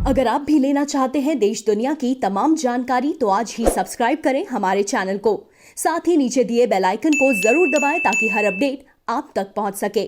अगर आप भी लेना चाहते हैं देश दुनिया की तमाम जानकारी तो आज ही सब्सक्राइब करें हमारे चैनल को। साथ ही नीचे दिए बेल आइकन को जरूर दबाएं ताकि हर अपडेट आप तक पहुंच सके।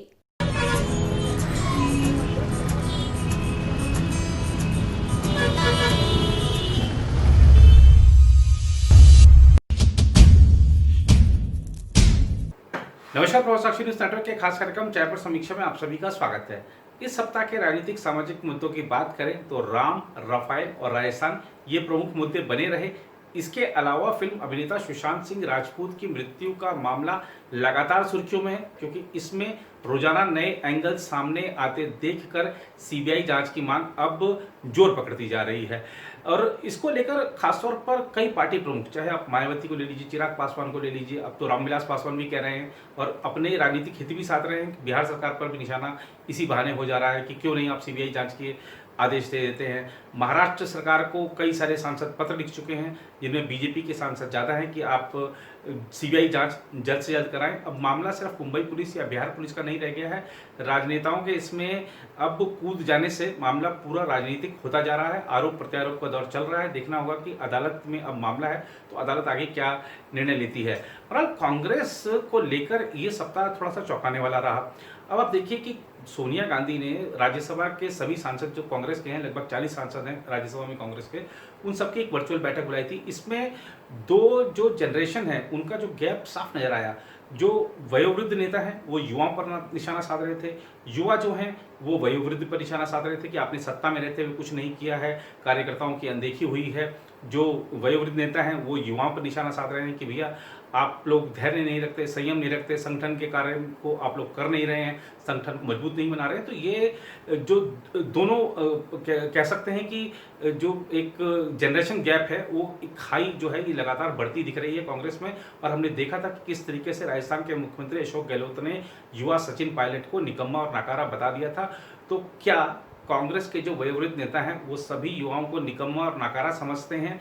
नमस्कार, प्रवासाक्षी न्यूज नेटवर्क के खास कार्यक्रम जयपुर समीक्षा में आप सभी का स्वागत है। इस सप्ताह के राजनीतिक सामाजिक मुद्दों की बात करें तो राम, राफेल और राजस्थान ये प्रमुख मुद्दे बने रहे। इसके अलावा फिल्म अभिनेता सुशांत सिंह राजपूत की मृत्यु का मामला लगातार सुर्खियों में है, क्योंकि इसमें रोजाना नए एंगल सामने आते देखकर सीबीआई जांच की मांग अब जोर पकड़ती जा रही है। और इसको लेकर खासतौर पर कई पार्टी प्रमुख, चाहे आप मायावती को ले लीजिए, चिराग पासवान को ले लीजिए, अब तो रामविलास पासवान भी कह रहे हैं और अपने राजनीतिक हित भी साध रहे हैं कि बिहार सरकार पर भी निशाना इसी बहाने हो जा रहा है कि क्यों नहीं आप सीबीआई जांच के आदेश दे देते हैं। महाराष्ट्र सरकार को कई सारे सांसद पत्र लिख चुके हैं, जिनमें बीजेपी के सांसद ज़्यादा हैं कि आप सीबीआई जांच जल्द से जल्द कराएं। अब मामला सिर्फ मुंबई पुलिस या बिहार पुलिस का नहीं रह गया है, राजनेताओं के इसमें अब कूद जाने से मामला पूरा राजनीतिक होता जा रहा है। आरोप प्रत्यारोप का दौर चल रहा है। देखना होगा कि अदालत में अब मामला है तो अदालत आगे क्या निर्णय लेती है। और कांग्रेस को लेकर ये सप्ताह थोड़ा सा चौंकाने वाला रहा। अब आप देखिए कि सोनिया गांधी ने राज्यसभा के सभी सांसद जो कांग्रेस के हैं, लगभग 40 सांसद हैं राज्यसभा में कांग्रेस के, उन सबकी एक वर्चुअल बैठक बुलाई थी। इसमें दो जो जनरेशन है उनका जो गैप साफ नजर आया। जो वयोवृद्ध नेता हैं वो युवाओं पर निशाना साध रहे थे, युवा जो हैं वो वयोवृद्ध पर निशाना साध रहे थे कि आपने सत्ता में रहते हुए कुछ नहीं किया है, कार्यकर्ताओं की अनदेखी हुई है। जो वयोवृद्ध नेता हैं वो युवाओं पर निशाना साध रहे हैं कि भैया आप लोग धैर्य नहीं रखते, संयम नहीं रखते, संगठन के कार्य को आप लोग कर नहीं रहे हैं, संगठन को मजबूत नहीं बना रहे हैं। तो ये जो दोनों कह सकते हैं कि जो एक जनरेशन गैप है वो एक हाई जो है ये लगातार बढ़ती दिख रही है कांग्रेस में। और हमने देखा था कि किस तरीके से राजस्थान के मुख्यमंत्री अशोक गहलोत ने युवा सचिन पायलट को निकम्मा और नाकारा बता दिया था। तो क्या कांग्रेस के जो वयोवृद्ध नेता हैं वो सभी युवाओं को निकम्मा और नाकारा समझते हैं?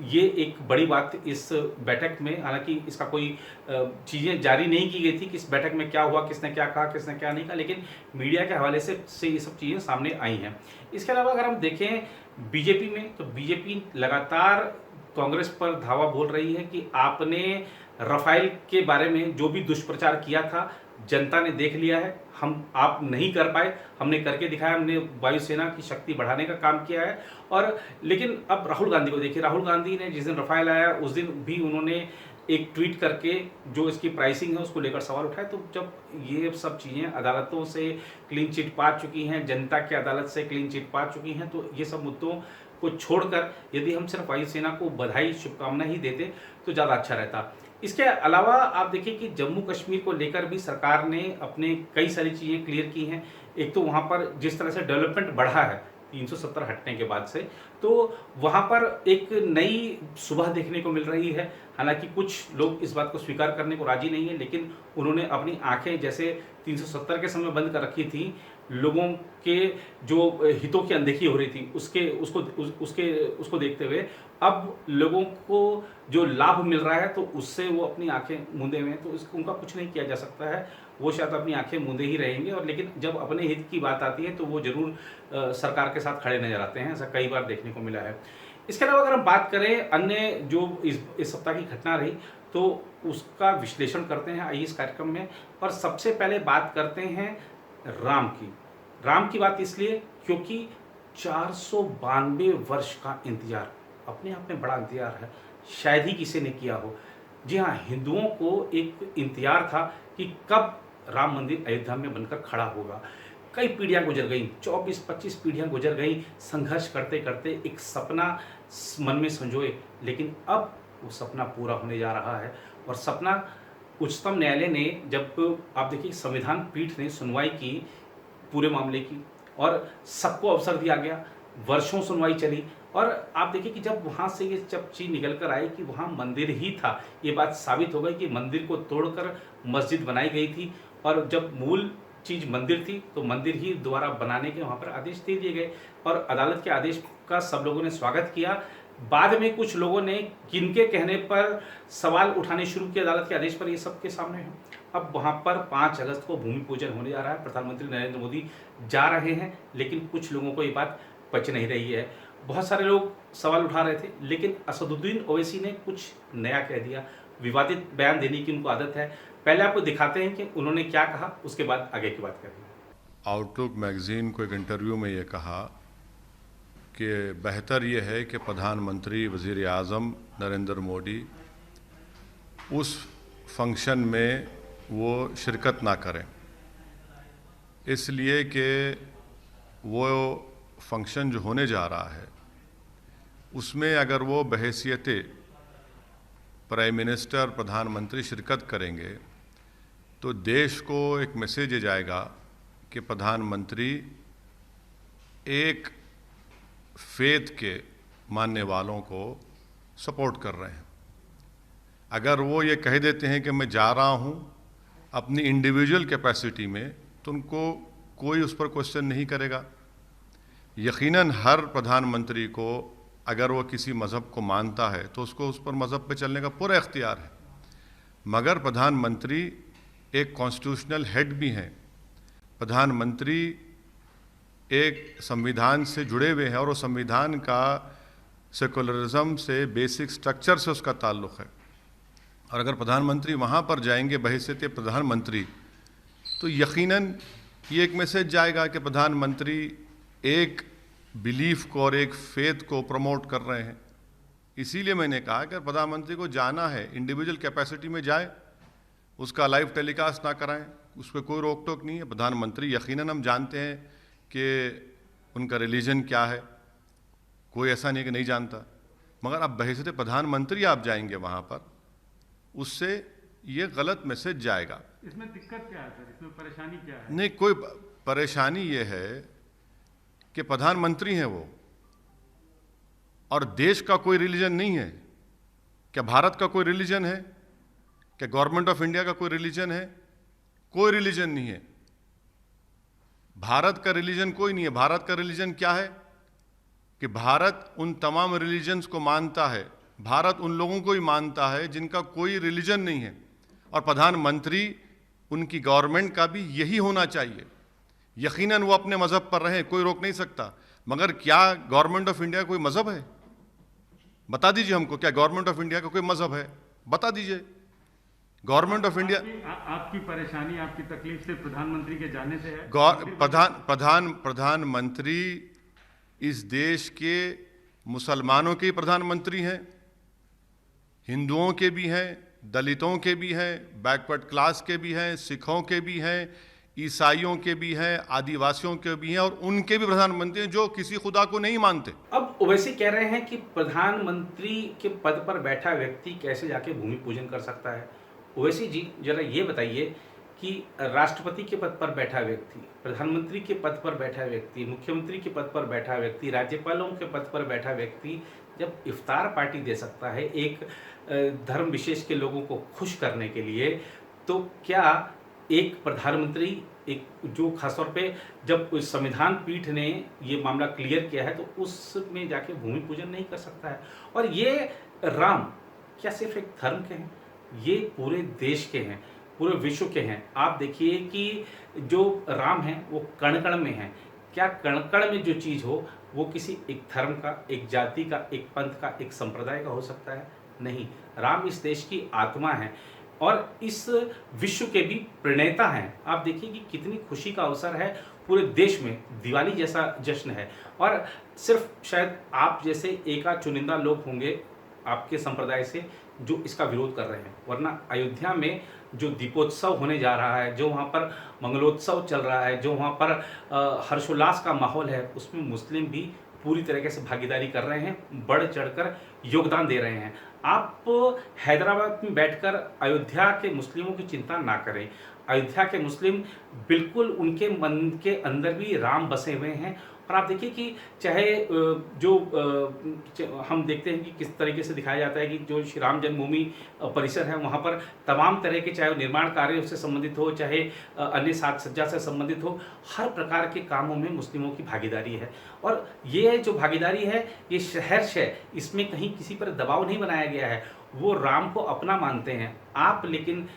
ये एक बड़ी बात इस बैठक में, हालांकि इसका कोई चीज़ें जारी नहीं की गई थी कि इस बैठक में क्या हुआ, किसने क्या कहा, किसने क्या नहीं कहा, लेकिन मीडिया के हवाले से ये सब चीज़ें सामने आई हैं। इसके अलावा अगर हम देखें बीजेपी में, तो बीजेपी लगातार कांग्रेस पर धावा बोल रही है कि आपने राफेल के बारे में जो भी दुष्प्रचार किया था जनता ने देख लिया है, आप नहीं कर पाए, हमने करके दिखाया, हमने वायुसेना की शक्ति बढ़ाने का काम किया है। और लेकिन अब राहुल गांधी को देखिए, राहुल गांधी ने जिस दिन राफेल आया उस दिन भी उन्होंने एक ट्वीट करके जो इसकी प्राइसिंग है उसको लेकर सवाल उठाए। तो जब ये सब चीज़ें अदालतों से क्लीन चिट पा चुकी हैं, जनता की अदालत से क्लीन चिट पा चुकी हैं, तो ये सब मुद्दों को छोड़कर यदि हम सिर्फ वायुसेना को बधाई शुभकामना ही देते तो ज़्यादा अच्छा रहता। इसके अलावा आप देखिए कि जम्मू कश्मीर को लेकर भी सरकार ने अपने कई सारी चीज़ें क्लियर की हैं। एक तो वहाँ पर जिस तरह से डेवलपमेंट बढ़ा है 370 हटने के बाद से, तो वहाँ पर एक नई सुबह देखने को मिल रही है। हालांकि कुछ लोग इस बात को स्वीकार करने को राजी नहीं है, लेकिन उन्होंने अपनी आंखें जैसे 370 के समय बंद कर रखी थी, लोगों के जो हितों की अनदेखी हो रही थी उसको देखते हुए अब लोगों को जो लाभ मिल रहा है तो उससे वो अपनी आंखें मूंदे हुए हैं। तो उनका कुछ नहीं किया जा सकता है, वो शायद अपनी आंखें मूंदे ही रहेंगे। और लेकिन जब अपने हित की बात आती है तो वो जरूर सरकार के साथ खड़े नजर आते हैं, ऐसा कई बार देखने को मिला है। इसके अलावा अगर हम बात करें अन्य जो इस सप्ताह की घटना रही तो उसका विश्लेषण करते हैं आइए इस कार्यक्रम में। और सबसे पहले बात करते हैं राम की बात इसलिए क्योंकि 492 वर्ष का इंतजार अपने आप में बड़ा इंतजार है, शायद ही किसी ने किया हो। जी हाँ, हिंदुओं को एक इंतजार था कि कब राम मंदिर अयोध्या में बनकर खड़ा होगा। कई पीढ़ियां गुजर गई, 24-25 पीढ़ियां गुजर गई, संघर्ष करते करते एक सपना मन में संजोए, लेकिन अब वो सपना पूरा होने जा रहा है। और सपना उच्चतम न्यायालय ने, जब आप देखिए संविधान पीठ ने सुनवाई की पूरे मामले की और सबको अवसर दिया गया, वर्षों सुनवाई चली। और आप देखिए कि जब वहाँ से ये जब चीज़ निकल कर आई कि वहाँ मंदिर ही था, ये बात साबित हो गई कि मंदिर को तोड़कर मस्जिद बनाई गई थी। और जब मूल चीज़ मंदिर थी तो मंदिर ही दोबारा बनाने के वहाँ पर आदेश दे दिए गए और अदालत के आदेश का सब लोगों ने स्वागत किया। बाद में कुछ लोगों ने किनके कहने पर सवाल उठाने शुरू किए अदालत के आदेश पर, ये सबके सामने है। अब वहाँ पर 5 अगस्त को भूमि पूजन होने जा रहा है, प्रधानमंत्री नरेंद्र मोदी जा रहे हैं, लेकिन कुछ लोगों को ये बात पच नहीं रही है। बहुत सारे लोग सवाल उठा रहे थे, लेकिन असदुद्दीन ओवैसी ने कुछ नया कह दिया। विवादित बयान देने की उनको आदत है। पहले आपको दिखाते हैं कि उन्होंने क्या कहा, उसके बाद आगे की बात करेंगे। आउटलुक मैगज़ीन को एक इंटरव्यू में ये कहा कि बेहतर ये है कि प्रधानमंत्री वज़ीर आज़म नरेंद्र मोदी उस फंक्शन में वो शिरकत ना करें, इसलिए कि वो फंक्शन जो होने जा रहा है उसमें अगर वो बहैसियत प्राइम मिनिस्टर प्रधानमंत्री शिरकत करेंगे तो देश को एक मैसेज ये जाएगा कि प्रधानमंत्री एक फेथ के मानने वालों को सपोर्ट कर रहे हैं। अगर वो ये कह देते हैं कि मैं जा रहा हूँ अपनी इंडिविजुअल कैपेसिटी में, तो उनको कोई उस पर क्वेश्चन नहीं करेगा। यकीनन हर प्रधानमंत्री को अगर वो किसी मज़हब को मानता है तो उसको उस पर मज़हब पे चलने का पूरा इख्तियार है, मगर प्रधानमंत्री एक कॉन्स्टिट्यूशनल हेड भी हैं। प्रधानमंत्री एक संविधान से जुड़े हुए हैं और वो संविधान का सेकुलरिज्म से, बेसिक स्ट्रक्चर से उसका ताल्लुक़ है। और अगर प्रधानमंत्री वहाँ पर जाएंगे बहैसियत प्रधानमंत्री, तो यकीनन ये एक मैसेज जाएगा कि प्रधानमंत्री एक बिलीफ को और एक फेथ को प्रमोट कर रहे हैं। इसीलिए मैंने कहा कि प्रधानमंत्री को जाना है, इंडिविजुअल कैपेसिटी में जाए, उसका लाइव टेलीकास्ट ना कराएं, उस पर कोई रोक टोक नहीं है। प्रधानमंत्री यकीनन हम जानते हैं कि उनका रिलीजन क्या है, कोई ऐसा नहीं कि नहीं जानता, मगर अब बहैसियत प्रधानमंत्री आप जाएंगे वहाँ पर, उससे ये गलत मैसेज जाएगा। इसमें दिक्कत क्या है सर, इसमें परेशानी क्या है? नहीं, कोई परेशानी ये है कि प्रधानमंत्री हैं वो, और देश का कोई रिलीजन नहीं है। क्या भारत का कोई रिलीजन है? क्या गवर्नमेंट ऑफ इंडिया का कोई रिलीजन है? कोई रिलीजन नहीं है। भारत का रिलीजन कोई नहीं है। भारत का रिलीजन क्या है कि भारत उन तमाम रिलीजन्स को मानता है, भारत उन लोगों को ही मानता है जिनका कोई रिलीजन नहीं है, और प्रधानमंत्री उनकी गवर्नमेंट का भी यही होना चाहिए। यकीनन वो अपने मज़हब पर रहें, कोई रोक नहीं सकता, मगर क्या गवर्नमेंट ऑफ इंडिया कोई मज़हब है? बता दीजिए हमको, क्या गवर्नमेंट ऑफ इंडिया का कोई मज़हब है? बता दीजिए। गवर्नमेंट ऑफ इंडिया आपकी परेशानी, आपकी तकलीफ से प्रधानमंत्री के जाने से है? प्रधानमंत्री इस देश के मुसलमानों के प्रधानमंत्री हैं, हिंदुओं के भी हैं, दलितों के भी हैं, बैकवर्ड क्लास के भी हैं, सिखों के भी हैं, ईसाइयों के भी हैं, आदिवासियों के भी हैं, और उनके भी प्रधानमंत्री हैं जो किसी खुदा को नहीं मानते। अब ओवैसी कह रहे हैं कि प्रधानमंत्री के पद पर बैठा व्यक्ति कैसे जाके भूमि पूजन कर सकता है। ओवैसी जी, जरा ये बताइए कि राष्ट्रपति के पद पर बैठा व्यक्ति, प्रधानमंत्री के पद पर बैठा व्यक्ति, मुख्यमंत्री के पद पर बैठा व्यक्ति, राज्यपालों के पद पर बैठा व्यक्ति जब इफ्तार पार्टी दे सकता है एक धर्म विशेष के लोगों को खुश करने के लिए, तो क्या एक प्रधानमंत्री, एक जो खासतौर पे जब संविधान पीठ ने ये मामला क्लियर किया है, तो उसमें जाके भूमि पूजन नहीं कर सकता है? और ये राम क्या सिर्फ एक धर्म के हैं? ये पूरे देश के हैं, पूरे विश्व के हैं। आप देखिए कि जो राम हैं वो कण कण में हैं। क्या कण कण में जो चीज़ हो वो किसी एक धर्म का, एक जाति का, एक पंथ का, एक संप्रदाय का हो सकता है? नहीं। राम इस देश की आत्मा है और इस विश्व के भी प्रणेता हैं। आप देखिए कि कितनी खुशी का अवसर है, पूरे देश में दिवाली जैसा जश्न है, और सिर्फ शायद आप जैसे एकाध चुनिंदा लोग होंगे आपके संप्रदाय से जो इसका विरोध कर रहे हैं, वरना अयोध्या में जो दीपोत्सव होने जा रहा है, जो वहाँ पर मंगलोत्सव चल रहा है, जो वहाँ पर हर्षोल्लास का माहौल है, उसमें मुस्लिम भी पूरी तरीके से भागीदारी कर रहे हैं, बढ़ चढ़कर योगदान दे रहे हैं। आप हैदराबाद में बैठकर अयोध्या के मुस्लिमों की चिंता ना करें। अयोध्या के मुस्लिम बिल्कुल उनके मन के अंदर भी राम बसे हुए हैं, और आप देखिए कि चाहे हम देखते हैं कि किस तरीके से दिखाया जाता है कि जो श्री राम जन्मभूमि परिसर है, वहाँ पर तमाम तरह के, चाहे निर्माण कार्यों से संबंधित हो, चाहे अन्य साज सज्जा से संबंधित हो, हर प्रकार के कामों में मुस्लिमों की भागीदारी है। और ये जो भागीदारी है, ये सहर्ष है, इसमें कहीं किसी पर दबाव नहीं बनाया गया है। वो राम को अपना मानते हैं। आप लेकिन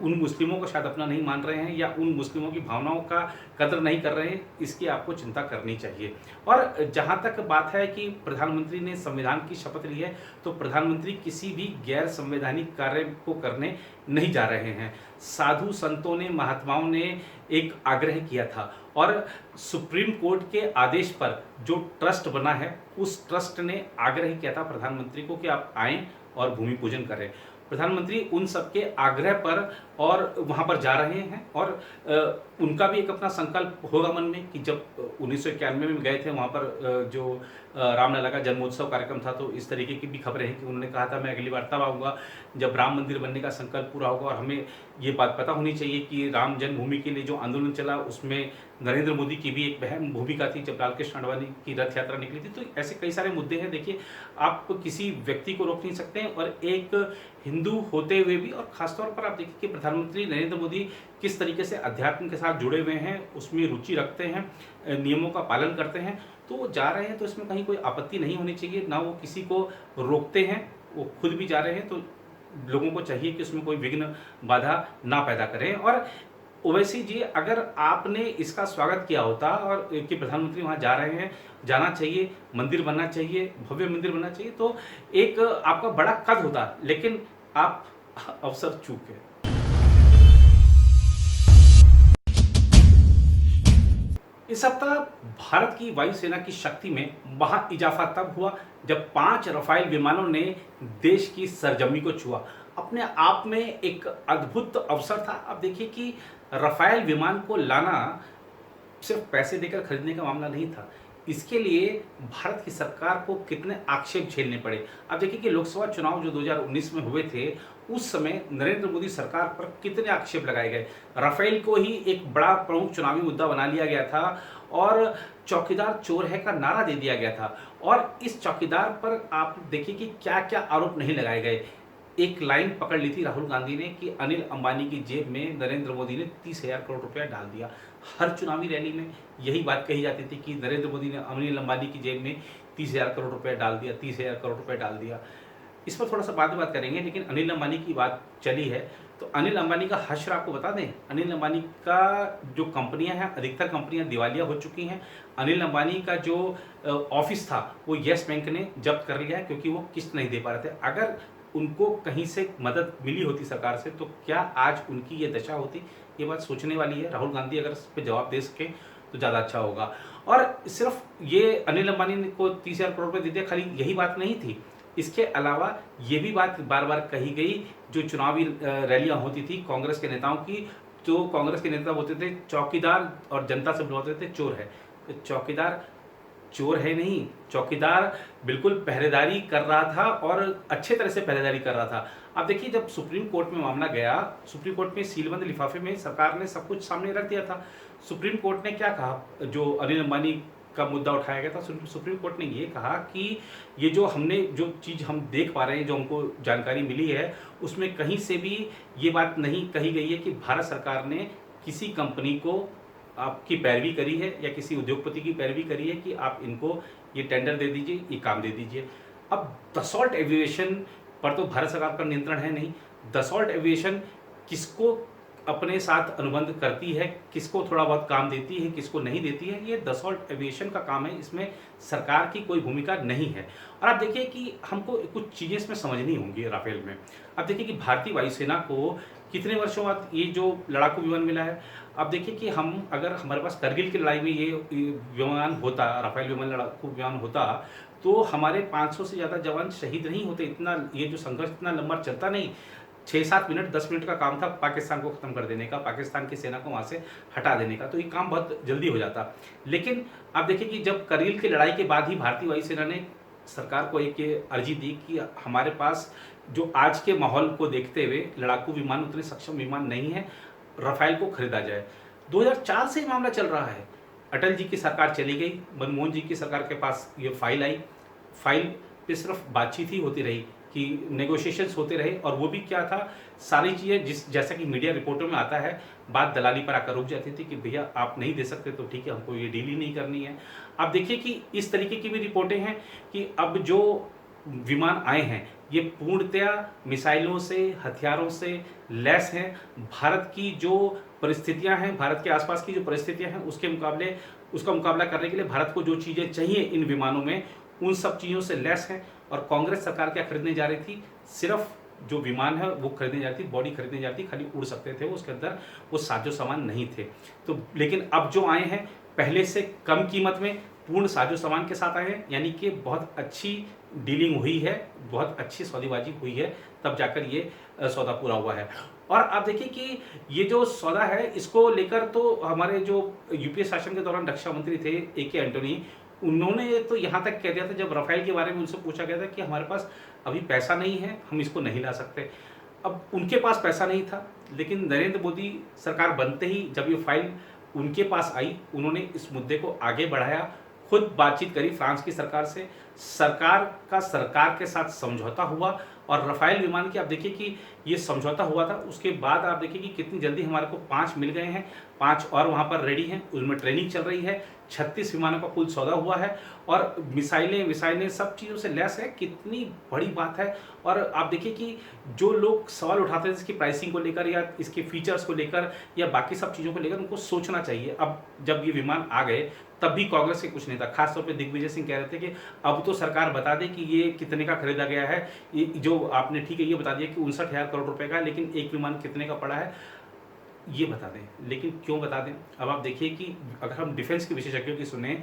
उन मुस्लिमों को शायद अपना नहीं मान रहे हैं या उन मुस्लिमों की भावनाओं का कदर नहीं कर रहे हैं, इसकी आपको चिंता करनी चाहिए। और जहाँ तक बात है कि प्रधानमंत्री ने संविधान की शपथ ली है, तो प्रधानमंत्री किसी भी गैर संवैधानिक कार्य को करने नहीं जा रहे हैं। साधु संतों ने, महात्माओं ने एक आग्रह किया था और सुप्रीम कोर्ट के आदेश पर जो ट्रस्ट बना है, उस ट्रस्ट ने आग्रह किया था प्रधानमंत्री को कि आप आएं और भूमि पूजन करें। प्रधानमंत्री उन सबके आग्रह पर और वहाँ पर जा रहे हैं और उनका भी एक अपना संकल्प होगा मन में कि जब 1991 में गए थे वहाँ पर जो रामलला का जन्मोत्सव कार्यक्रम था, तो इस तरीके की भी खबरें हैं कि उन्होंने कहा था मैं अगली बार तब आऊँगा जब राम मंदिर बनने का संकल्प पूरा होगा। और हमें ये बात पता होनी चाहिए कि राम जन्मभूमि के लिए जो आंदोलन चला उसमें नरेंद्र मोदी की भी एक अहम भूमिका थी जब लाल कृष्ण आडवाणी की रथ यात्रा निकली थी। तो ऐसे कई सारे मुद्दे हैं। देखिए, आप किसी व्यक्ति को रोक नहीं सकते हैं और एक हिंदू होते हुए भी, और खासतौर पर आप देखिए कि प्रधानमंत्री नरेंद्र मोदी किस तरीके से अध्यात्म के साथ जुड़े हुए हैं, उसमें रुचि रखते हैं, नियमों का पालन करते हैं, तो वो जा रहे हैं तो इसमें कहीं कोई आपत्ति नहीं होनी चाहिए। ना वो किसी को रोकते हैं, वो खुद भी जा रहे हैं, तो लोगों को चाहिए कि उसमें कोई विघ्न बाधा ना पैदा करें। और ओवैसी जी, अगर आपने इसका स्वागत किया होता और कि प्रधानमंत्री वहाँ जा रहे हैं, जाना चाहिए, मंदिर बनना चाहिए, भव्य मंदिर बनना चाहिए, तो एक आपका बड़ा कद होता, लेकिन आप अवसर चूक गए। इस सप्ताह भारत की वायुसेना की शक्ति में वहाँ इजाफा तब हुआ जब 5 रफाल विमानों ने देश की सरजमी को छुआ। अपने आप में एक अद्भुत अवसर था। अब देखिए कि रफाल विमान को लाना सिर्फ पैसे देकर खरीदने का मामला नहीं था, इसके लिए भारत की सरकार को कितने आक्षेप झेलने पड़े। अब देखिए कि लोकसभा चुनाव जो 2019 में हुए थे, उस समय नरेंद्र मोदी सरकार पर कितने आक्षेप लगाए गए। राफेल को ही एक बड़ा प्रमुख चुनावी मुद्दा बना लिया गया था और चौकीदार चोर है का नारा दे दिया गया था। और इस चौकीदार पर आप देखिए कि क्या क्या आरोप नहीं लगाए गए। एक लाइन पकड़ ली थी राहुल गांधी ने कि अनिल अंबानी की जेब में नरेंद्र मोदी ने 30,000 करोड़ रुपया डाल दिया। हर चुनावी रैली में यही बात कही जाती थी कि नरेंद्र मोदी ने अनिल अंबानी की जेब में 30,000 करोड़ रुपया डाल दिया, 30,000 करोड़ रुपया डाल दिया। इस पर थोड़ा सा बाद में बात करेंगे, लेकिन अनिल अंबानी की बात चली है तो अनिल अंबानी का हश्र आपको बता दें। अनिल अंबानी का जो कंपनियां हैं, अधिकतर कंपनियां दिवालिया हो चुकी हैं। अनिल अंबानी का जो ऑफिस था वो येस बैंक ने जब्त कर लिया है क्योंकि वो किस्त नहीं दे पा रहे थे। अगर उनको कहीं से मदद मिली होती सरकार से तो क्या आज उनकी ये दशा होती, ये बात सोचने वाली है। राहुल गांधी अगर इस पर जवाब दे सके तो ज़्यादा अच्छा होगा। और सिर्फ ये अनिल अंबानी को 30,000 करोड़ रुपये दे दिया, खाली यही बात नहीं थी। इसके अलावा ये भी बात बार बार कही गई, जो चुनावी रैलियां होती थी कांग्रेस के नेताओं की, जो कांग्रेस के नेता बोलते थे चौकीदार और जनता से बुलवाते थे चोर है। तो चौकीदार चोर है नहीं, चौकीदार बिल्कुल पहरेदारी कर रहा था और अच्छे तरह से पहरेदारी कर रहा था। अब देखिए, जब सुप्रीम कोर्ट में मामला गया, सुप्रीम कोर्ट में सीलबंद लिफाफे में सरकार ने सब कुछ सामने रख दिया था। सुप्रीम कोर्ट ने क्या कहा, जो अनिल अंबानी का मुद्दा उठाया गया था, सुप्रीम कोर्ट ने ये कहा कि ये जो हमने जो चीज़ हम देख पा रहे हैं, जो हमको जानकारी मिली है, उसमें कहीं से भी ये बात नहीं कही गई है कि भारत सरकार ने किसी कंपनी को आपकी पैरवी करी है या किसी उद्योगपति की पैरवी करी है कि आप इनको ये टेंडर दे दीजिए, ये काम दे दीजिए। अब दसॉल्ट एविएशन पर तो भारत सरकार का नियंत्रण है नहीं। दसॉल्ट एविएशन किसको अपने साथ अनुबंध करती है, किसको थोड़ा बहुत काम देती है, किसको नहीं देती है, ये दसॉल्ट एविएशन का काम है। इसमें सरकार की कोई भूमिका नहीं है। और आप देखिए कि हमको कुछ चीज़ें इसमें समझनी होंगी राफेल में। अब देखिए कि भारतीय वायुसेना को कितने वर्षों बाद ये जो लड़ाकू विमान मिला है। अब देखिए कि हम अगर हमारे पास करगिल की लड़ाई में ये विमान होता, राफेल विमान लड़ाकू विमान होता, तो हमारे 500 से ज़्यादा जवान शहीद नहीं होते। इतना ये जो संघर्ष इतना लंबा चलता नहीं, 6-7 मिनट 10 मिनट का काम था पाकिस्तान को ख़त्म कर देने का, पाकिस्तान की सेना को वहाँ से हटा देने का, तो ये काम बहुत जल्दी हो जाता। लेकिन आप देखिए कि जब करगिल की लड़ाई के बाद ही भारतीय वायुसेना ने सरकार को एक अर्जी दी कि हमारे पास जो आज के माहौल को देखते हुए लड़ाकू विमान उतने सक्षम विमान नहीं है, राफेल को खरीदा जाए। 2004 से मामला चल रहा है। अटल जी की सरकार चली गई, मनमोहन जी की सरकार के पास ये फाइल आई। फाइल पे सिर्फ बातचीत ही होती रही कि नेगोशिएशंस होते रहे, और वो भी क्या था, सारी चीज़ें जैसा कि मीडिया रिपोर्टों में आता है, बात दलाली पर आकर रुक जाती थी कि भैया आप नहीं दे सकते तो ठीक है, हमको ये डील ही नहीं करनी है। आप देखिए कि इस तरीके की भी रिपोर्टें हैं कि अब जो विमान आए हैं ये पूर्णतया मिसाइलों से, हथियारों से लैस हैं। भारत की जो परिस्थितियां हैं, भारत के आसपास की जो परिस्थितियां हैं उसका मुकाबला करने के लिए भारत को जो चीज़ें चाहिए इन विमानों में, उन सब चीज़ों से लैस हैं। और कांग्रेस सरकार क्या खरीदने जा रही थी? सिर्फ जो विमान है वो खरीदने जाती, बॉडी खरीदने जाती, खाली उड़ सकते थे वो, उसके अंदर वो साजो सामान नहीं थे। तो लेकिन अब जो आए हैं पहले से कम कीमत में पूर्ण साजो सामान के साथ आए हैं, यानी कि बहुत अच्छी डीलिंग हुई है, बहुत अच्छी सौदेबाजी हुई है, तब जाकर ये सौदा पूरा हुआ है। और आप देखिए कि ये जो सौदा है इसको लेकर तो हमारे जो यूपीए शासन के दौरान रक्षा मंत्री थे AK एंटोनी, उन्होंने तो यहाँ तक कह दिया था जब राफेल के बारे में उनसे पूछा गया था कि हमारे पास अभी पैसा नहीं है, हम इसको नहीं ला सकते। अब उनके पास पैसा नहीं था, लेकिन नरेंद्र मोदी सरकार बनते ही जब ये फाइल उनके पास आई, उन्होंने इस मुद्दे को आगे बढ़ाया, खुद बातचीत करी फ्रांस की सरकार से, सरकार के साथ समझौता हुआ। और राफेल विमान की आप देखिए कि ये समझौता हुआ था, उसके बाद आप देखिए कि कितनी जल्दी हमारे को 5 मिल गए हैं, 5 और वहाँ पर रेडी हैं, उनमें ट्रेनिंग चल रही है, 36 विमानों का कुल सौदा हुआ है और मिसाइलें सब चीज़ों से लैस है। कितनी बड़ी बात है। और आप देखिए कि जो लोग सवाल उठाते हैं इसकी प्राइसिंग को लेकर या इसके फीचर्स को लेकर या बाकी सब चीज़ों को लेकर, उनको सोचना चाहिए। अब जब ये विमान आ गए तब भी कांग्रेस के कुछ नहीं था, खासतौर पे दिग्विजय सिंह कह रहे थे कि अब तो सरकार बता दे कि ये कितने का खरीदा गया है। ये जो आपने ठीक है ये बता दिया कि 59,000 करोड़ रुपए का, लेकिन एक विमान कितने का पड़ा है ये बता दें। लेकिन क्यों बता दें? अब आप देखिए कि अगर हम डिफेंस के विशेषज्ञों की सुने,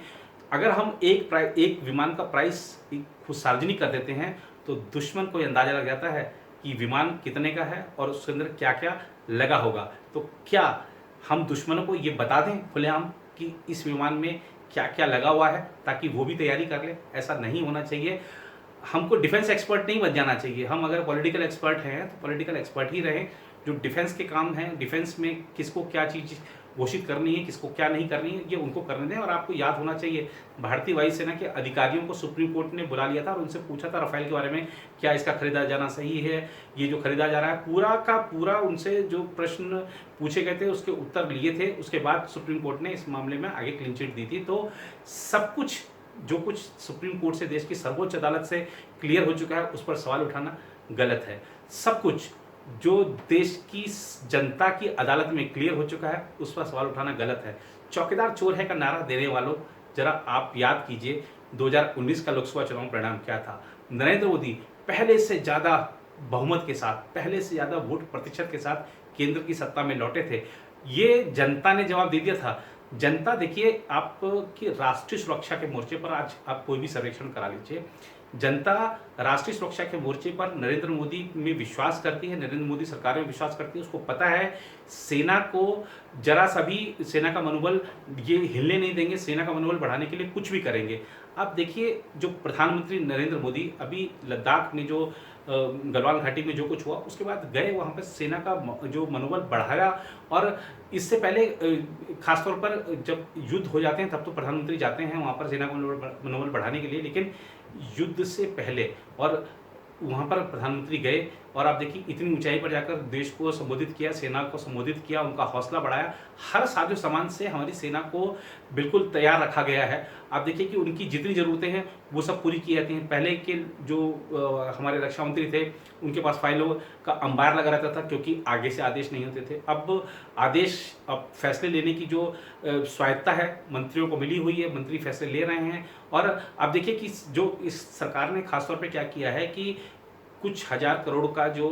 अगर हम एक विमान का प्राइस खुद सार्वजनिक कर देते हैं तो दुश्मन को अंदाजा लग जाता है कि विमान कितने का है और उसके अंदर क्या क्या लगा होगा। तो क्या हम दुश्मनों को ये बता दें खुलेआम कि इस विमान में क्या क्या लगा हुआ है, ताकि वो भी तैयारी कर ले? ऐसा नहीं होना चाहिए। हमको डिफेंस एक्सपर्ट नहीं बन जाना चाहिए। हम अगर पॉलिटिकल एक्सपर्ट हैं तो पॉलिटिकल एक्सपर्ट ही रहें। जो डिफेंस के काम हैं, डिफेंस में किसको क्या चीज़ घोषित करनी है, किसको क्या नहीं करनी है, ये उनको करने दें। और आपको याद होना चाहिए भारतीय वायुसेना के अधिकारियों को सुप्रीम कोर्ट ने बुला लिया था और उनसे पूछा था राफेल के बारे में, क्या इसका खरीदा जाना सही है, ये जो खरीदा जा रहा है, पूरा का पूरा उनसे जो प्रश्न पूछे गए थे उसके उत्तर लिए थे। उसके बाद सुप्रीम कोर्ट ने इस मामले में आगे क्लीन चिट दी थी। तो सब कुछ जो कुछ सुप्रीम कोर्ट से, देश की सर्वोच्च अदालत से क्लियर हो चुका है, उस पर सवाल उठाना गलत है। सब कुछ जो देश की जनता की अदालत में क्लियर हो चुका है उस पर सवाल उठाना गलत है। चौकीदार चोर है का नारा देने वालों, जरा आप याद कीजिए 2019 का लोकसभा चुनाव परिणाम क्या था। नरेंद्र मोदी पहले से ज़्यादा बहुमत के साथ, पहले से ज़्यादा वोट प्रतिशत के साथ केंद्र की सत्ता में लौटे थे। ये जनता ने जवाब दे दिया था। जनता देखिए आपकी राष्ट्रीय सुरक्षा के मोर्चे पर, आज आप कोई भी सर्वेक्षण करा लीजिए, जनता राष्ट्रीय सुरक्षा के मोर्चे पर नरेंद्र मोदी में विश्वास करती है, नरेंद्र मोदी सरकार में विश्वास करती है। उसको पता है सेना को जरा सा भी, सेना का मनोबल ये हिलने नहीं देंगे, सेना का मनोबल बढ़ाने के लिए कुछ भी करेंगे। आप देखिए जो प्रधानमंत्री नरेंद्र मोदी अभी लद्दाख में जो गलवान घाटी में जो कुछ हुआ उसके बाद गए, वहाँ पर सेना का जो मनोबल बढ़ाया। और इससे पहले खासतौर पर जब युद्ध हो जाते हैं तब तो प्रधानमंत्री जाते हैं वहाँ पर सेना का मनोबल बढ़ाने के लिए, लेकिन युद्ध से पहले और वहाँ पर प्रधानमंत्री गए और आप देखिए इतनी ऊंचाई पर जाकर देश को संबोधित किया, सेना को संबोधित किया, उनका हौसला बढ़ाया। हर साजो सामान से हमारी सेना को बिल्कुल तैयार रखा गया है। आप देखिए कि उनकी जितनी ज़रूरतें हैं वो सब पूरी की जाती हैं। पहले के जो हमारे रक्षा मंत्री थे उनके पास फाइलों का अंबार लगा रहता था क्योंकि आगे से आदेश नहीं होते थे। अब फैसले लेने की जो स्वायत्ता है मंत्रियों को मिली हुई है, मंत्री फैसले ले रहे हैं। और आप देखिए कि जो इस सरकार ने खासतौर पे क्या किया है कि कुछ हजार करोड़ का जो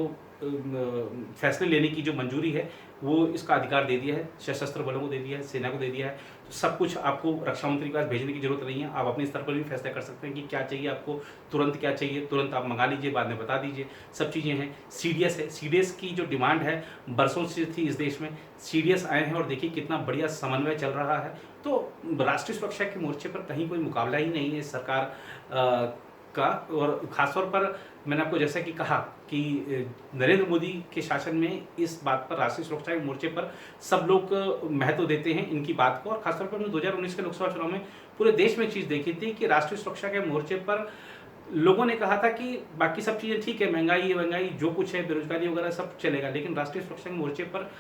फैसले लेने की जो मंजूरी है वो इसका अधिकार दे दिया है, सशस्त्र बलों को दे दिया है, सेना को दे दिया है। तो सब कुछ आपको रक्षा मंत्री के पास भेजने की जरूरत नहीं है। आप अपने स्तर पर भी फैसला कर सकते हैं कि क्या चाहिए आपको, तुरंत क्या चाहिए, तुरंत आप मंगा लीजिए, बाद में बता दीजिए। सब चीज़ें हैं। CDS है, CDS की जो डिमांड है बरसों से थी इस देश में, CDS आए हैं और देखिए कितना बढ़िया समन्वय चल रहा है। तो राष्ट्रीय सुरक्षा के मोर्चे पर कहीं कोई मुकाबला ही नहीं है इस सरकार का। और खासतौर पर मैंने आपको जैसा कि कहा कि नरेंद्र मोदी के शासन में इस बात पर, राष्ट्रीय सुरक्षा के मोर्चे पर सब लोग महत्व देते हैं इनकी बात को। और खासतौर पर 2019 के लोकसभा चुनाव में पूरे देश में चीज़ देखी थी कि राष्ट्रीय सुरक्षा के मोर्चे पर लोगों ने कहा था कि बाकी सब चीज़ें ठीक है, महंगाई जो कुछ है, बेरोजगारी वगैरह सब चलेगा, लेकिन राष्ट्रीय सुरक्षा के मोर्चे पर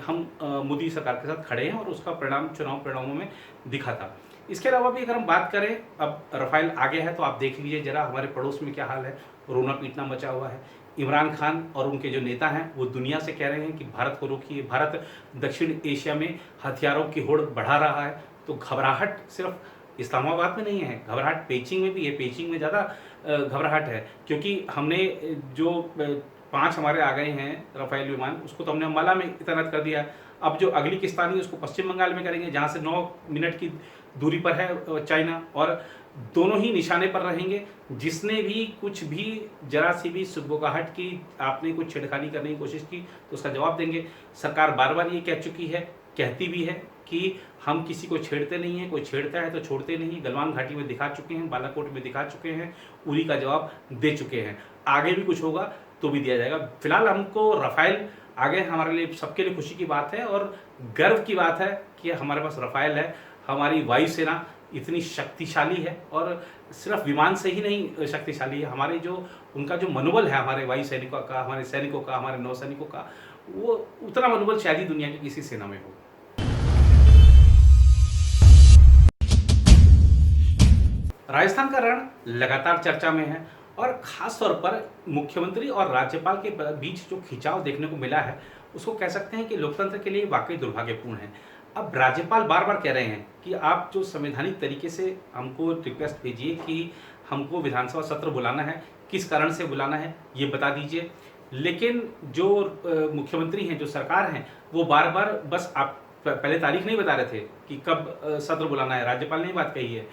हम मोदी सरकार के साथ खड़े हैं और उसका परिणाम चुनाव परिणामों में दिखा था। इसके अलावा भी अगर हम बात करें, अब राफेल आ गया है तो आप देख लीजिए जरा हमारे पड़ोस में क्या हाल है, रोना पीटना मचा हुआ है। इमरान खान और उनके जो नेता हैं वो दुनिया से कह रहे हैं कि भारत को रोकिए, भारत दक्षिण एशिया में हथियारों की होड़ बढ़ा रहा है। तो घबराहट सिर्फ इस्लामाबाद में नहीं है, घबराहट पेचिंग में भी है, पेचिंग में ज़्यादा घबराहट है, क्योंकि हमने जो 5 हमारे आ गए हैं राफेल विमान, उसको तो हमने अम्बाला में तैनात कर दिया। अब जो अगली किस्त आनी है उसको पश्चिम बंगाल में करेंगे, जहाँ से 9 मिनट की दूरी पर है चाइना, और दोनों ही निशाने पर रहेंगे। जिसने भी कुछ भी जरा सी भी सुबुगाहट की, आपने कुछ छेड़खानी करने की कोशिश की तो उसका जवाब देंगे। सरकार बार बार ये कह चुकी है, कहती भी है कि हम किसी को छेड़ते नहीं हैं, कोई छेड़ता है तो छोड़ते नहीं। गलवान घाटी में दिखा चुके हैं, बालाकोट में दिखा चुके हैं, उरी का जवाब दे चुके हैं। आगे भी कुछ होगा तो भी दिया जाएगा। फिलहाल हमको राफेल आगे हमारे लिए सबके लिए खुशी की बात है और गर्व की बात है कि हमारे पास राफेल है। हमारी वायुसेना इतनी शक्तिशाली है, और सिर्फ विमान से ही नहीं शक्तिशाली है, हमारे जो उनका जो मनोबल है, हमारे वायु सैनिकों का, हमारे सैनिकों का, हमारे नौसैनिकों का, वो उतना मनोबल शायद ही दुनिया की किसी सेना में हो। राजस्थान का रण लगातार चर्चा में है, और खास तौर पर मुख्यमंत्री और राज्यपाल के बीच जो खिंचाव देखने को मिला है, उसको कह सकते हैं कि लोकतंत्र के लिए वाकई दुर्भाग्यपूर्ण है। अब राज्यपाल बार बार कह रहे हैं कि आप जो संवैधानिक तरीके से हमको रिक्वेस्ट भेजिए कि हमको विधानसभा सत्र बुलाना है, किस कारण से बुलाना है ये बता दीजिए। लेकिन जो मुख्यमंत्री हैं, जो सरकार हैं, वो बार बार बस आप पहले तारीख नहीं बता रहे थे कि कब सत्र बुलाना है, राज्यपाल ने ये बात कही है।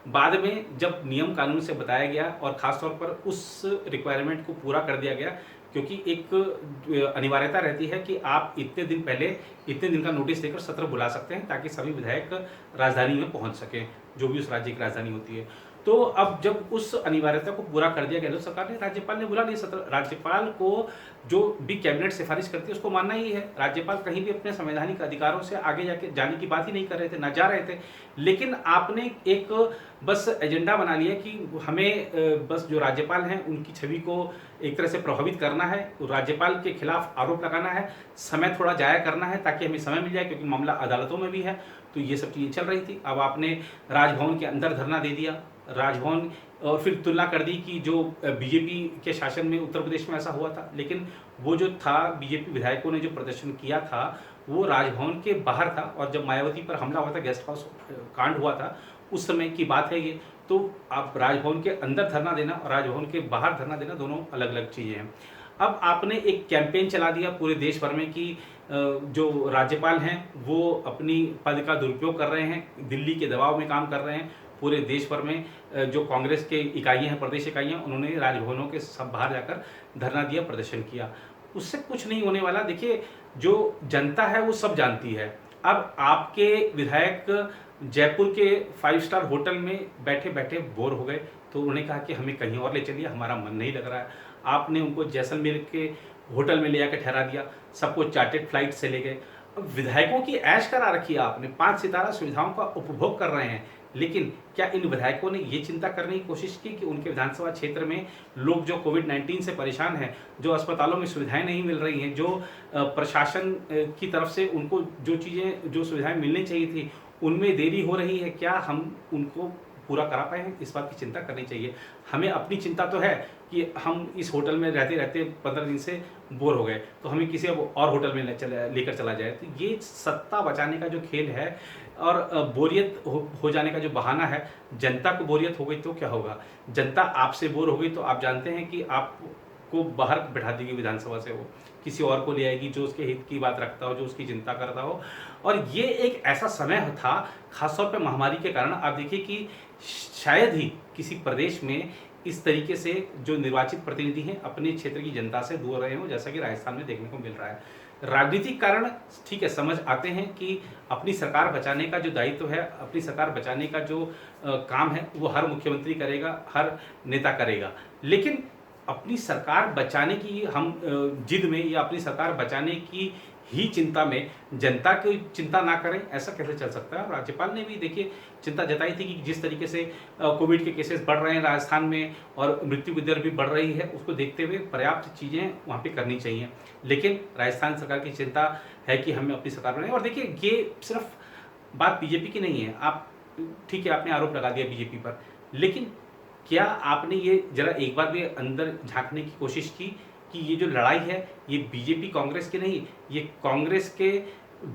बाद में जब नियम कानून से बताया गया और ख़ास तौर पर उस रिक्वायरमेंट को पूरा कर दिया गया, क्योंकि एक अनिवार्यता रहती है कि आप इतने दिन पहले इतने दिन का नोटिस देकर सत्र बुला सकते हैं, ताकि सभी विधायक राजधानी में पहुंच सकें, जो भी उस राज्य की राजधानी होती है। तो अब जब उस अनिवार्यता को पूरा कर दिया गया तो सरकार ने, राज्यपाल ने बुला लिया सत्र। राज्यपाल को जो भी कैबिनेट सिफारिश करती है उसको मानना ही है। राज्यपाल कहीं भी अपने संवैधानिक अधिकारों से आगे जाने की बात ही नहीं कर रहे थे, ना जा रहे थे। लेकिन आपने एक बस एजेंडा बना लिया कि हमें बस जो राज्यपाल हैं उनकी छवि को एक तरह से प्रभावित करना है, राज्यपाल के खिलाफ आरोप लगाना है, समय थोड़ा जाया करना है ताकि हमें समय मिल जाए, क्योंकि मामला अदालतों में भी है। तो ये सब चीज़ें चल रही थी। अब आपने राजभवन के अंदर धरना दे दिया, राजभवन, और फिर तुलना कर दी कि जो बीजेपी के शासन में उत्तर प्रदेश में ऐसा हुआ था, लेकिन वो जो था बीजेपी विधायकों ने जो प्रदर्शन किया था वो राजभवन के बाहर था, और जब मायावती पर हमला हुआ था, गेस्ट हाउस कांड हुआ था, उस समय की बात है ये। तो आप राजभवन के अंदर धरना देना और राजभवन के बाहर धरना देना दोनों अलग अलग चीज़ें हैं। अब आपने एक कैंपेन चला दिया पूरे देश भर में कि जो राज्यपाल हैं वो अपनी पद का दुरुपयोग कर रहे हैं, दिल्ली के दबाव में काम कर रहे हैं। पूरे देश भर में जो कांग्रेस के इकाइयाँ हैं, प्रदेश इकाइयाँ, उन्होंने राजभवनों के सब बाहर जाकर धरना दिया, प्रदर्शन किया। उससे कुछ नहीं होने वाला। देखिए, जो जनता है वो सब जानती है। अब आपके विधायक जयपुर के 5 स्टार होटल में बैठे बैठे बोर हो गए, तो उन्होंने कहा कि हमें कहीं और ले चलिए, हमारा मन नहीं लग रहा है। आपने उनको जैसलमेर के होटल में ले जाकर ठहरा दिया, सबको चार्टेड फ्लाइट से ले गए। अब विधायकों की ऐश करा रखी है आपने, 5 सितारा सुविधाओं का उपभोग कर रहे हैं। लेकिन क्या इन विधायकों ने ये चिंता करने की कोशिश की कि उनके विधानसभा क्षेत्र में लोग जो कोविड-19 से परेशान हैं, जो अस्पतालों में सुविधाएं नहीं मिल रही हैं, जो प्रशासन की तरफ से उनको जो सुविधाएं मिलनी चाहिए थी उनमें देरी हो रही है, क्या हम उनको पूरा करा पाए हैं? इस बात की चिंता करनी चाहिए। हमें अपनी चिंता तो है कि हम इस होटल में रहते रहते 15 दिन से बोर हो गए, तो हमें किसी और होटल में लेकर चला जाए। तो ये सत्ता बचाने का जो खेल है और बोरियत हो जाने का जो बहाना है, जनता को बोरियत हो गई तो क्या होगा? जनता आपसे बोर हो गई तो आप जानते हैं कि आपको बाहर बैठा देगी विधानसभा से, वो किसी और को ले आएगी जो उसके हित की बात रखता हो, जो उसकी चिंता करता हो। और ये एक ऐसा समय था, खासतौर पर महामारी के कारण। आप देखिए कि शायद ही किसी प्रदेश में इस तरीके से जो निर्वाचित प्रतिनिधि हैं अपने क्षेत्र की जनता से दूर रहे हों, जैसा कि राजस्थान में देखने को मिल रहा है। राजनीतिक कारण ठीक है, समझ आते हैं कि अपनी सरकार बचाने का जो दायित्व है, अपनी सरकार बचाने का जो काम है, वो हर मुख्यमंत्री करेगा, हर नेता करेगा। लेकिन अपनी सरकार बचाने की हम जिद में या अपनी सरकार बचाने की ही चिंता में जनता की चिंता ना करें, ऐसा कैसे चल सकता है? राज्यपाल ने भी देखिए चिंता जताई थी कि जिस तरीके से कोविड के केसेस बढ़ रहे हैं राजस्थान में और मृत्यु की दर भी बढ़ रही है, उसको देखते हुए पर्याप्त चीज़ें वहाँ पे करनी चाहिए। लेकिन राजस्थान सरकार की चिंता है कि हमें अपनी सरकार बनाए। और देखिए, ये सिर्फ बात बीजेपी की नहीं है। आप ठीक है, आपने आरोप लगा दिया बीजेपी पर, लेकिन क्या आपने ये जरा एक बार भी अंदर झांकने की कोशिश की कि ये जो लड़ाई है ये बीजेपी कांग्रेस की नहीं, ये कांग्रेस के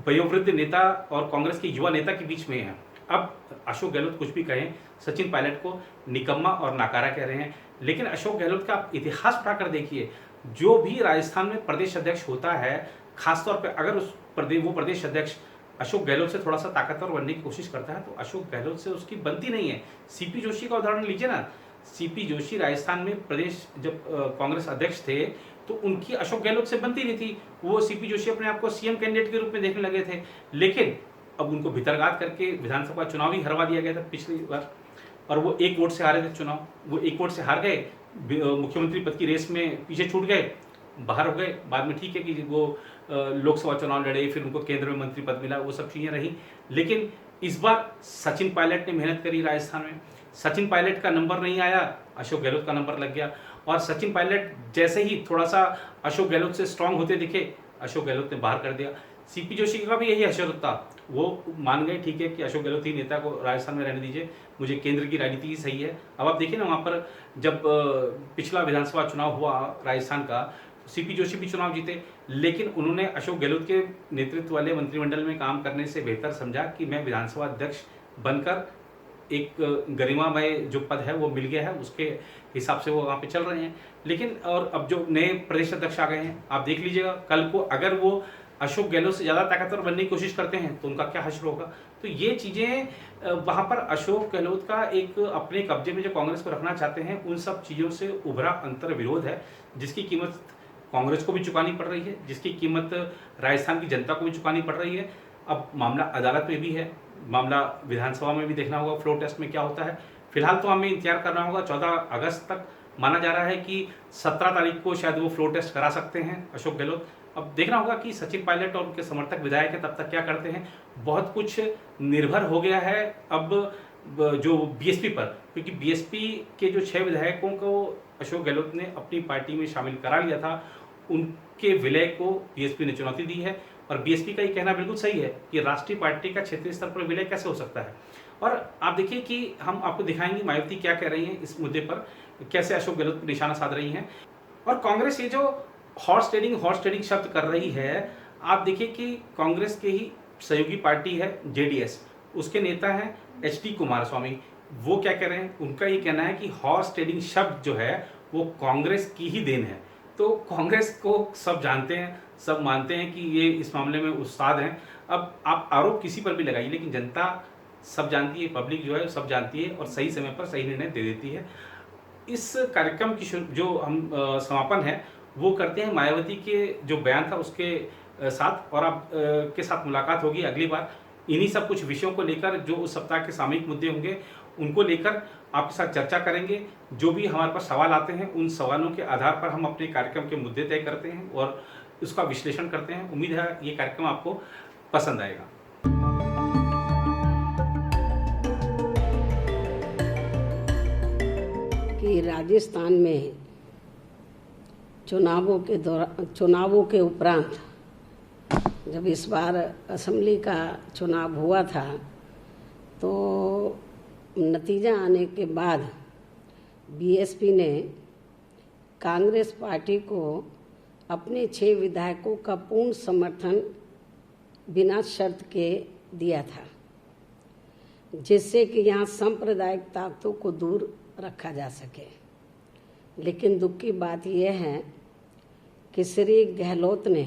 वयोवृद्ध नेता और कांग्रेस के युवा नेता के बीच में है। अब अशोक गहलोत कुछ भी कहें, सचिन पायलट को निकम्मा और नाकारा कह रहे हैं, लेकिन अशोक गहलोत का आप इतिहास पढ़ाकर देखिए, जो भी राजस्थान में प्रदेश अध्यक्ष होता है, खासतौर पर अगर वो प्रदेश अध्यक्ष अशोक गहलोत से थोड़ा सा ताकतवर बनने की कोशिश करता है तो अशोक गहलोत से उसकी बनती नहीं है। सीपी जोशी का उदाहरण लीजिए ना, सीपी जोशी राजस्थान में प्रदेश जब कांग्रेस अध्यक्ष थे तो उनकी अशोक गहलोत से बनती नहीं थी। वो सीपी जोशी अपने आप को सीएम कैंडिडेट के रूप में देखने लगे थे, लेकिन अब उनको भीतरघात करके विधानसभा चुनाव ही हरवा दिया गया था पिछली बार, और वो 1 वोट से हारे थे चुनाव। वो 1 वोट से हार गए, मुख्यमंत्री पद की रेस में पीछे छूट गए, बाहर हो गए। बाद में ठीक है कि वो लोकसभा चुनाव लड़े, फिर उनको केंद्र में मंत्री पद मिला, वो सब चीज़ें रही। लेकिन इस बार सचिन पायलट ने मेहनत करी राजस्थान में, सचिन पायलट का नंबर नहीं आया, अशोक गहलोत का नंबर लग गया। और सचिन पायलट जैसे ही थोड़ा सा अशोक गहलोत से स्ट्रांग होते दिखे, अशोक गहलोत ने बाहर कर दिया। सीपी जोशी का भी यही हशर था, वो मान गए ठीक है कि अशोक गहलोत ही नेता को राजस्थान में रहने दीजिए, मुझे केंद्र की राजनीति ही सही है। अब आप देखिए ना, वहाँ पर जब पिछला विधानसभा चुनाव हुआ राजस्थान का, सीपी जोशी भी चुनाव जीते, लेकिन उन्होंने अशोक गहलोत के नेतृत्व वाले मंत्रिमंडल में काम करने से बेहतर समझा कि मैं विधानसभा अध्यक्ष बनकर एक गरिमामय जो पद है वो मिल गया है, उसके हिसाब से वो वहाँ पे चल रहे हैं। लेकिन और अब जो नए प्रदेश अध्यक्ष आ गए हैं, आप देख लीजिएगा कल को अगर वो अशोक गहलोत से ज़्यादा ताकतवर बनने की कोशिश करते हैं तो उनका क्या हश्र होगा। तो ये चीज़ें वहाँ पर अशोक गहलोत का एक अपने कब्जे में जो कांग्रेस को रखना चाहते हैं, उन सब चीज़ों से उभरा अंतर विरोध है, जिसकी कीमत कांग्रेस को भी चुकानी पड़ रही है, जिसकी कीमत राजस्थान की जनता को भी चुकानी पड़ रही है। अब मामला अदालत में भी है, मामला विधानसभा में भी देखना होगा फ्लोर टेस्ट में क्या होता है। फिलहाल तो हमें इंतजार करना होगा, 14 अगस्त तक माना जा रहा है कि 17 तारीख को शायद वो फ्लोर टेस्ट करा सकते हैं अशोक गहलोत। अब देखना होगा कि सचिन पायलट और उनके समर्थक विधायक है तब तक क्या करते हैं। बहुत कुछ निर्भर हो गया है अब जो बीएसपी पर, क्योंकि बीएसपी के जो 6 विधायकों को अशोक गहलोत ने अपनी पार्टी में शामिल करा लिया था, उनके विलय को बीएसपी ने चुनौती दी है। और बीएसपी का ये कहना बिल्कुल सही है कि राष्ट्रीय पार्टी का क्षेत्रीय स्तर पर विलय कैसे हो सकता है। और आप देखिए कि हम आपको दिखाएंगे मायावती क्या कह रही हैं इस मुद्दे पर, कैसे अशोक गहलोत पर निशाना साध रही हैं। और कांग्रेस ये जो हॉर्स ट्रेडिंग शब्द कर रही है, आप देखिए कि कांग्रेस के ही सहयोगी पार्टी है जेडीएस, उसके नेता हैं एचडी कुमारस्वामी। वो क्या कह रहे हैं, उनका ये कहना है कि हॉर्स ट्रेडिंग शब्द जो है वो कांग्रेस की ही देन है। तो कांग्रेस को सब जानते हैं, सब मानते हैं कि ये इस मामले में उस्ताद हैं। अब आप आरोप किसी पर भी लगाइए, लेकिन जनता सब जानती है, पब्लिक जो है सब जानती है और सही समय पर सही निर्णय दे देती है। इस कार्यक्रम की जो हम समापन है वो करते हैं मायावती के जो बयान था उसके साथ, और आप के साथ मुलाकात होगी अगली बार इन्हीं सब कुछ विषयों को लेकर, जो उस सप्ताह के सामयिक मुद्दे होंगे उनको लेकर आपके साथ चर्चा करेंगे। जो भी हमारे पास सवाल आते हैं उन सवालों के आधार पर हम अपने कार्यक्रम के मुद्दे तय करते हैं और उसका विश्लेषण करते हैं। उम्मीद है ये कार्यक्रम आपको पसंद आएगा। कि राजस्थान में चुनावों के उपरांत जब इस बार असेंबली का चुनाव हुआ था तो नतीजा आने के बाद बीएसपी ने कांग्रेस पार्टी को अपने 6 विधायकों का पूर्ण समर्थन बिना शर्त के दिया था, जिससे कि यहाँ सांप्रदायिक ताकतों को दूर रखा जा सके। लेकिन दुख की बात यह है कि श्री गहलोत ने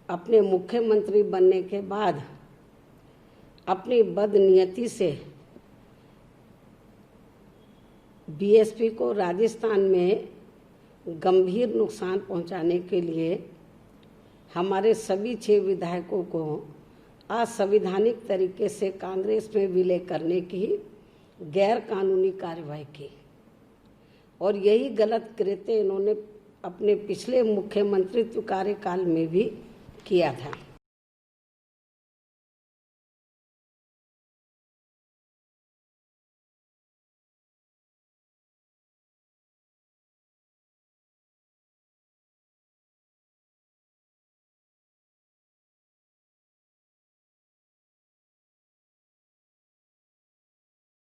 अपने मुख्यमंत्री बनने के बाद अपनी बदनीयती से बीएसपी को राजस्थान में गंभीर नुकसान पहुंचाने के लिए हमारे सभी 6 विधायकों को असंवैधानिक तरीके से कांग्रेस में विलय करने की गैर कानूनी कार्रवाई की। और यही गलत कृत्य इन्होंने अपने पिछले मुख्यमंत्रित्व कार्यकाल में भी किया था।